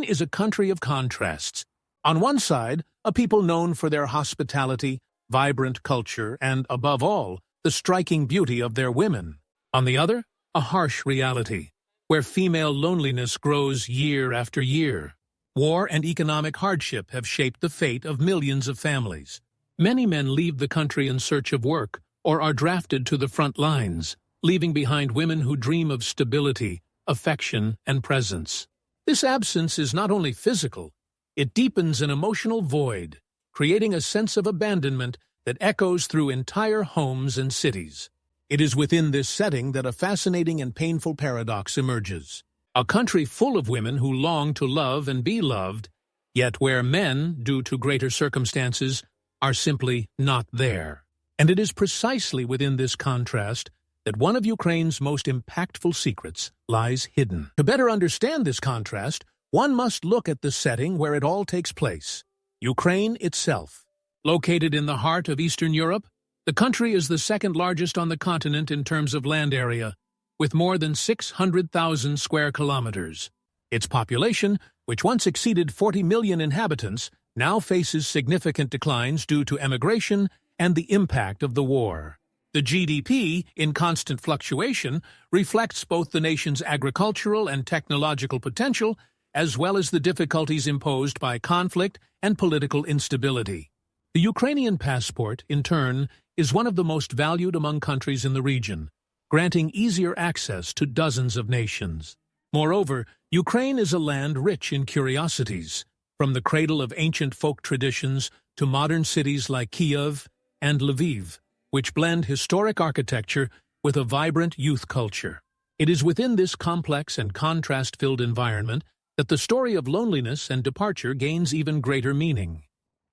is a country of contrasts. On one side, a people known for their hospitality, vibrant culture, and, above all, the striking beauty of their women. On the other, a harsh reality, where female loneliness grows year after year. War and economic hardship have shaped the fate of millions of families. Many men leave the country in search of work or are drafted to the front lines, leaving behind women who dream of stability, affection, and presence. This absence is not only physical, it deepens an emotional void, creating a sense of abandonment that echoes through entire homes and cities. It is within this setting that a fascinating and painful paradox emerges. A country full of women who long to love and be loved, yet where men, due to greater circumstances, are simply not there. And it is precisely within this contrast that one of Ukraine's most impactful secrets lies hidden. To better understand this contrast, one must look at the setting where it all takes place, Ukraine itself. Located in the heart of Eastern Europe, the country is the second largest on the continent in terms of land area, with more than 600,000 square kilometers. Its population, which once exceeded 40 million inhabitants, now faces significant declines due to emigration and the impact of the war. The GDP, in constant fluctuation, reflects both the nation's agricultural and technological potential, as well as the difficulties imposed by conflict and political instability. The Ukrainian passport, in turn, is one of the most valued among countries in the region, granting easier access to dozens of nations. Moreover, Ukraine is a land rich in curiosities, from the cradle of ancient folk traditions to modern cities like Kyiv and Lviv, which blend historic architecture with a vibrant youth culture. It is within this complex and contrast-filled environment that the story of loneliness and departure gains even greater meaning.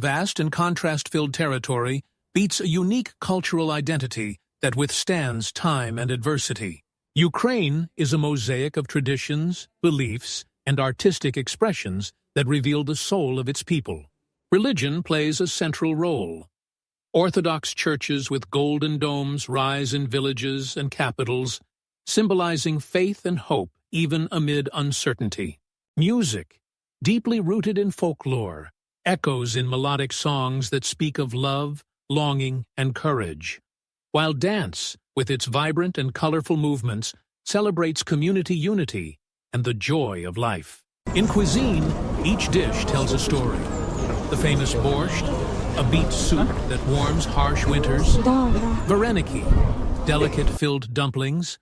Vast and contrast-filled territory beats a unique cultural identity that withstands time and adversity. Ukraine is a mosaic of traditions, beliefs, and artistic expressions that reveal the soul of its people. Religion plays a central role. Orthodox churches with golden domes rise in villages and capitals, symbolizing faith and hope even amid uncertainty. Music, deeply rooted in folklore, echoes in melodic songs that speak of love, longing, and courage, while dance, with its vibrant and colorful movements, celebrates community unity and the joy of life. In cuisine, each dish tells a story. The famous borscht, a beet soup that warms harsh winters, vareniki, delicate filled dumplings,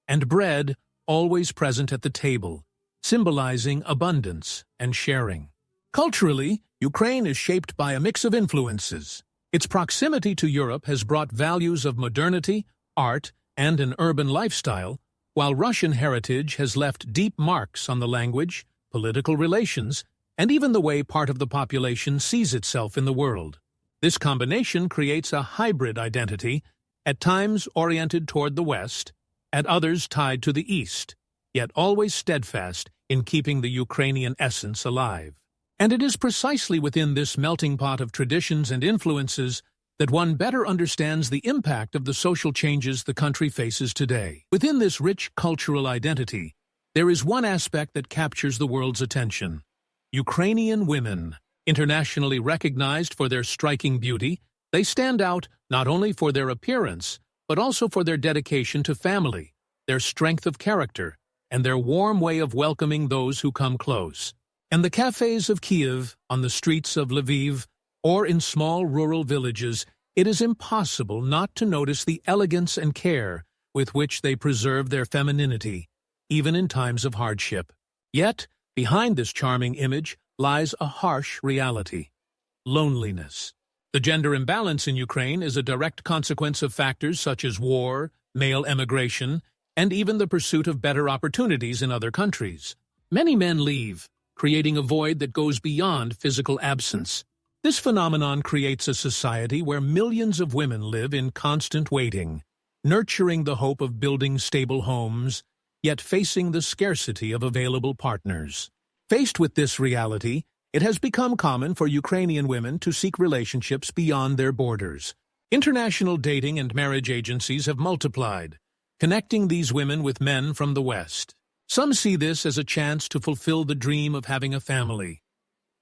and bread, always present at the table, symbolizing abundance and sharing. Culturally, Ukraine is shaped by a mix of influences. Its proximity to Europe has brought values of modernity, art, and an urban lifestyle, while Russian heritage has left deep marks on the language, political relations, and even the way part of the population sees itself in the world. This combination creates a hybrid identity, at times oriented toward the West, at others tied to the East, yet always steadfast in keeping the Ukrainian essence alive. And it is precisely within this melting pot of traditions and influences that one better understands the impact of the social changes the country faces today. Within this rich cultural identity, there is one aspect that captures the world's attention: Ukrainian women. Internationally recognized for their striking beauty, they stand out not only for their appearance, but also for their dedication to family, their strength of character, and their warm way of welcoming those who come close. In the cafes of Kyiv, on the streets of Lviv, or in small rural villages, it is impossible not to notice the elegance and care with which they preserve their femininity, even in times of hardship. Yet, behind this charming image lies a harsh reality: loneliness. The gender imbalance in Ukraine is a direct consequence of factors such as war, male emigration, and even the pursuit of better opportunities in other countries. Many men leave, creating a void that goes beyond physical absence. This phenomenon creates a society where millions of women live in constant waiting, nurturing the hope of building stable homes, yet facing the scarcity of available partners. Faced with this reality, it has become common for Ukrainian women to seek relationships beyond their borders. International dating and marriage agencies have multiplied, connecting these women with men from the West. Some see this as a chance to fulfill the dream of having a family.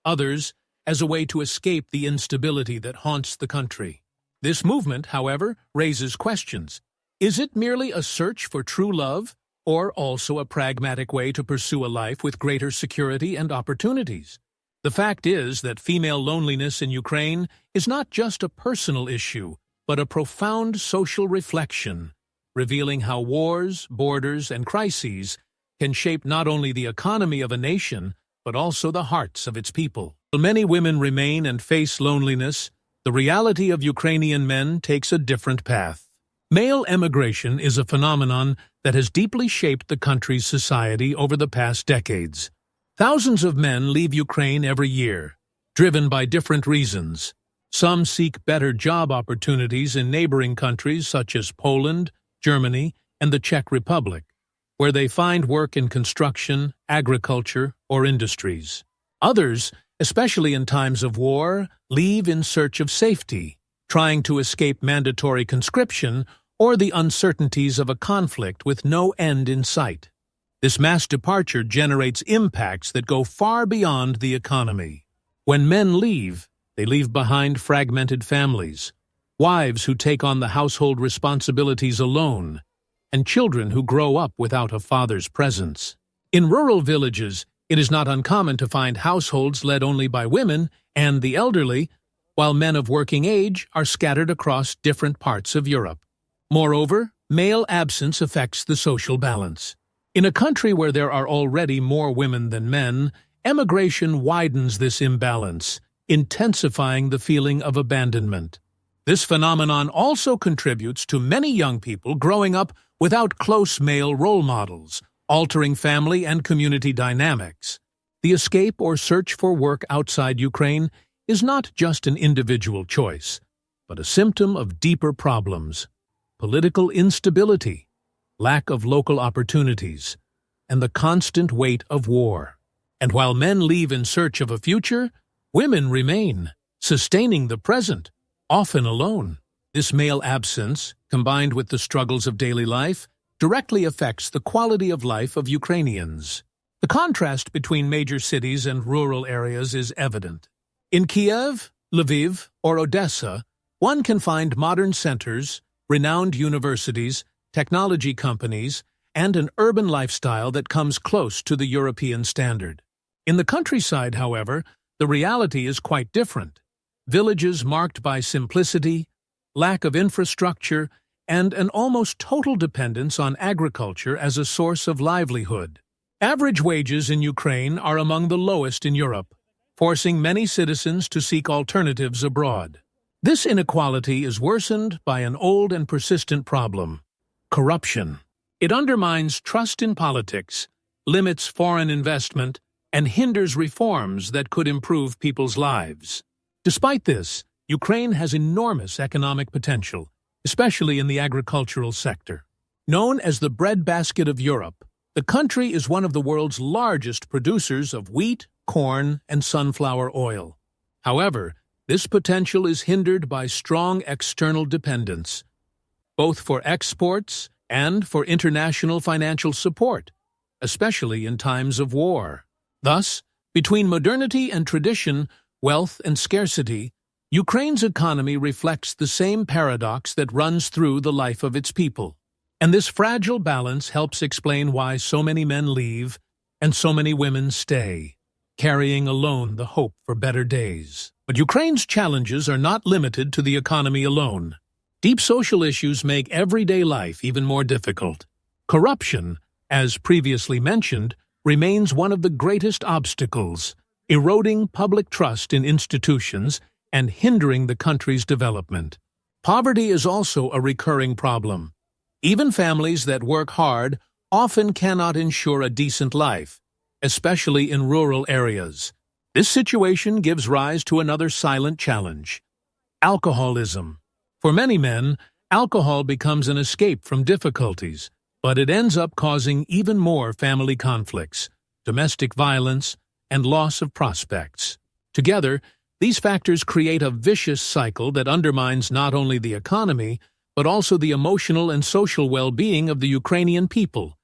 Others, as a way to escape the instability that haunts the country. This movement, however, raises questions. Is it merely a search for true love, or also a pragmatic way to pursue a life with greater security and opportunities? The fact is that female loneliness in Ukraine is not just a personal issue, but a profound social reflection, revealing how wars, borders, and crises can shape not only the economy of a nation, but also the hearts of its people. While many women remain and face loneliness, the reality of Ukrainian men takes a different path. Male emigration is a phenomenon that has deeply shaped the country's society over the past decades. Thousands of men leave Ukraine every year, driven by different reasons. Some seek better job opportunities in neighboring countries such as Poland, Germany, and the Czech Republic, where they find work in construction, agriculture, or industries. Others, especially in times of war, leave in search of safety, trying to escape mandatory conscription or the uncertainties of a conflict with no end in sight. This mass departure generates impacts that go far beyond the economy. When men leave, they leave behind fragmented families, wives who take on the household responsibilities alone, and children who grow up without a father's presence. In rural villages, it is not uncommon to find households led only by women and the elderly, while men of working age are scattered across different parts of Europe. Moreover, male absence affects the social balance. In a country where there are already more women than men, emigration widens this imbalance, intensifying the feeling of abandonment. This phenomenon also contributes to many young people growing up without close male role models, altering family and community dynamics. The escape or search for work outside Ukraine is not just an individual choice, but a symptom of deeper problems: political instability, lack of local opportunities, and the constant weight of war. And while men leave in search of a future, women remain, sustaining the present, often alone. This male absence, combined with the struggles of daily life, directly affects the quality of life of Ukrainians. The contrast between major cities and rural areas is evident. In Kiev, Lviv, or Odessa, one can find modern centers, renowned universities, technology companies, and an urban lifestyle that comes close to the European standard. In the countryside, however, the reality is quite different. Villages marked by simplicity, lack of infrastructure, and an almost total dependence on agriculture as a source of livelihood. Average wages in Ukraine are among the lowest in Europe, forcing many citizens to seek alternatives abroad. This inequality is worsened by an old and persistent problem: corruption. It undermines trust in politics, limits foreign investment, and hinders reforms that could improve people's lives. Despite this, Ukraine has enormous economic potential, especially in the agricultural sector. Known as the breadbasket of Europe, the country is one of the world's largest producers of wheat, corn, and sunflower oil. However, this potential is hindered by strong external dependence, both for exports and for international financial support, especially in times of war. Thus, between modernity and tradition, wealth and scarcity, Ukraine's economy reflects the same paradox that runs through the life of its people. And this fragile balance helps explain why so many men leave and so many women stay, carrying alone the hope for better days. But Ukraine's challenges are not limited to the economy alone. Deep social issues make everyday life even more difficult. Corruption, as previously mentioned, remains one of the greatest obstacles, eroding public trust in institutions and hindering the country's development. Poverty is also a recurring problem. Even families that work hard often cannot ensure a decent life, especially in rural areas. This situation gives rise to another silent challenge: alcoholism. For many men, alcohol becomes an escape from difficulties, but it ends up causing even more family conflicts, domestic violence, and loss of prospects. Together, these factors create a vicious cycle that undermines not only the economy, but also the emotional and social well-being of the Ukrainian people.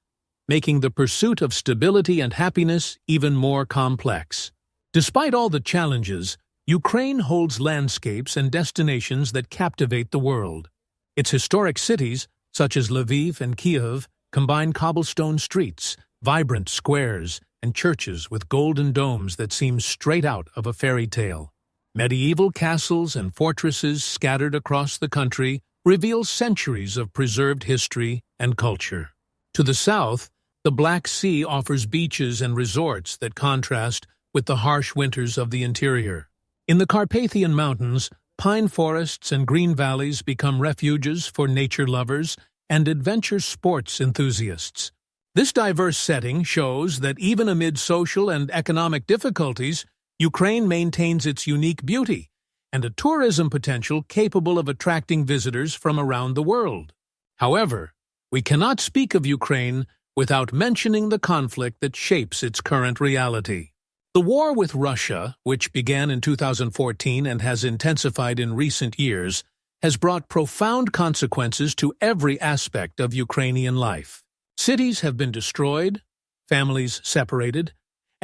making the pursuit of stability and happiness even more complex. Despite all the challenges, Ukraine holds landscapes and destinations that captivate the world. Its historic cities, such as Lviv and Kiev, combine cobblestone streets, vibrant squares, and churches with golden domes that seem straight out of a fairy tale. Medieval castles and fortresses scattered across the country reveal centuries of preserved history and culture. To the south, the Black Sea offers beaches and resorts that contrast with the harsh winters of the interior. In the Carpathian Mountains, pine forests and green valleys become refuges for nature lovers and adventure sports enthusiasts. This diverse setting shows that even amid social and economic difficulties, Ukraine maintains its unique beauty and a tourism potential capable of attracting visitors from around the world. However, we cannot speak of Ukraine without mentioning the conflict that shapes its current reality. The war with Russia, which began in 2014 and has intensified in recent years, has brought profound consequences to every aspect of Ukrainian life. Cities have been destroyed, families separated,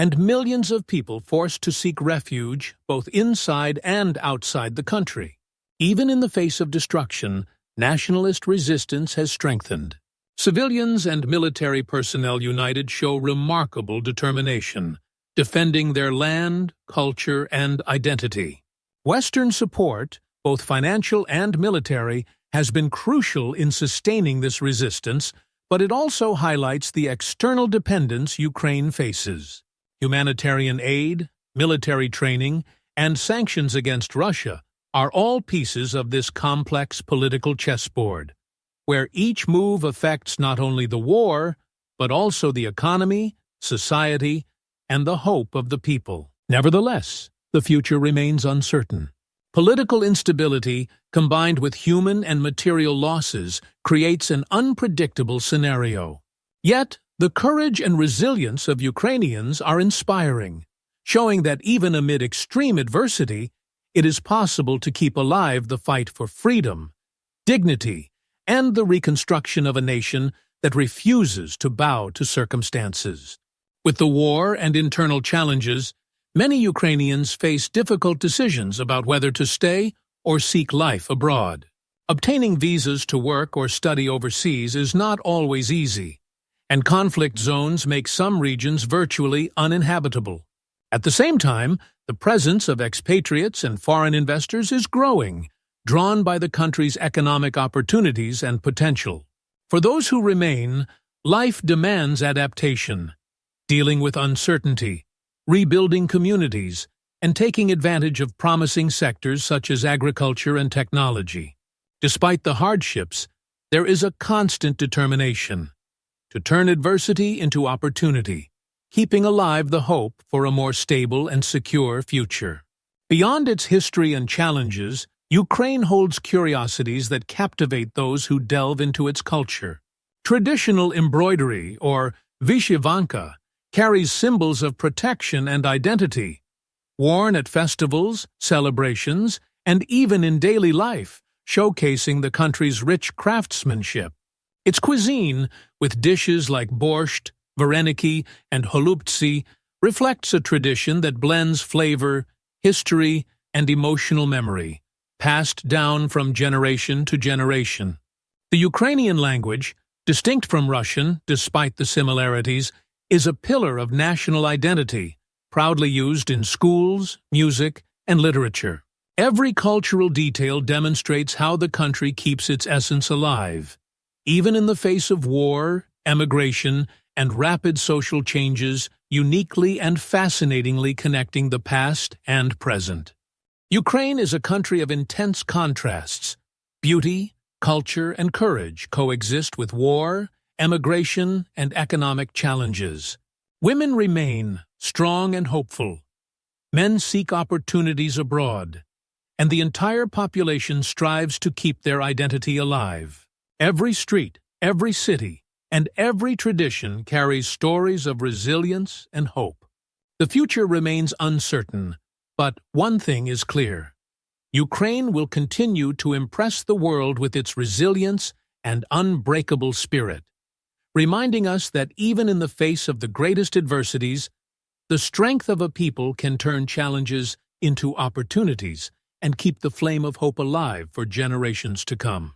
and millions of people forced to seek refuge both inside and outside the country. Even in the face of destruction, nationalist resistance has strengthened. Civilians and military personnel united show remarkable determination, defending their land, culture, and identity. Western support, both financial and military, has been crucial in sustaining this resistance, but it also highlights the external dependence Ukraine faces. Humanitarian aid, military training, and sanctions against Russia are all pieces of this complex political chessboard, where each move affects not only the war, but also the economy, society, and the hope of the people. Nevertheless, the future remains uncertain. Political instability, combined with human and material losses, creates an unpredictable scenario. Yet, the courage and resilience of Ukrainians are inspiring, showing that even amid extreme adversity, it is possible to keep alive the fight for freedom, dignity, and the reconstruction of a nation that refuses to bow to circumstances. With the war and internal challenges, many Ukrainians face difficult decisions about whether to stay or seek life abroad. Obtaining visas to work or study overseas is not always easy, and conflict zones make some regions virtually uninhabitable. At the same time, the presence of expatriates and foreign investors is growing, drawn by the country's economic opportunities and potential. For those who remain, life demands adaptation, dealing with uncertainty, rebuilding communities, and taking advantage of promising sectors such as agriculture and technology. Despite the hardships, there is a constant determination to turn adversity into opportunity, keeping alive the hope for a more stable and secure future. Beyond its history and challenges, Ukraine holds curiosities that captivate those who delve into its culture. Traditional embroidery, or vyshyvanka, carries symbols of protection and identity. Worn at festivals, celebrations, and even in daily life, showcasing the country's rich craftsmanship. Its cuisine, with dishes like borscht, vareniki, and holubtsi, reflects a tradition that blends flavor, history, and emotional memory, passed down from generation to generation. The Ukrainian language, distinct from Russian despite the similarities, is a pillar of national identity, proudly used in schools, music, and literature. Every cultural detail demonstrates how the country keeps its essence alive, even in the face of war, emigration, and rapid social changes, uniquely and fascinatingly connecting the past and present. Ukraine is a country of intense contrasts. Beauty, culture, and courage coexist with war, emigration, and economic challenges. Women remain strong and hopeful. Men seek opportunities abroad, and the entire population strives to keep their identity alive. Every street, every city, and every tradition carries stories of resilience and hope. The future remains uncertain, but one thing is clear. Ukraine will continue to impress the world with its resilience and unbreakable spirit, reminding us that even in the face of the greatest adversities, the strength of a people can turn challenges into opportunities and keep the flame of hope alive for generations to come.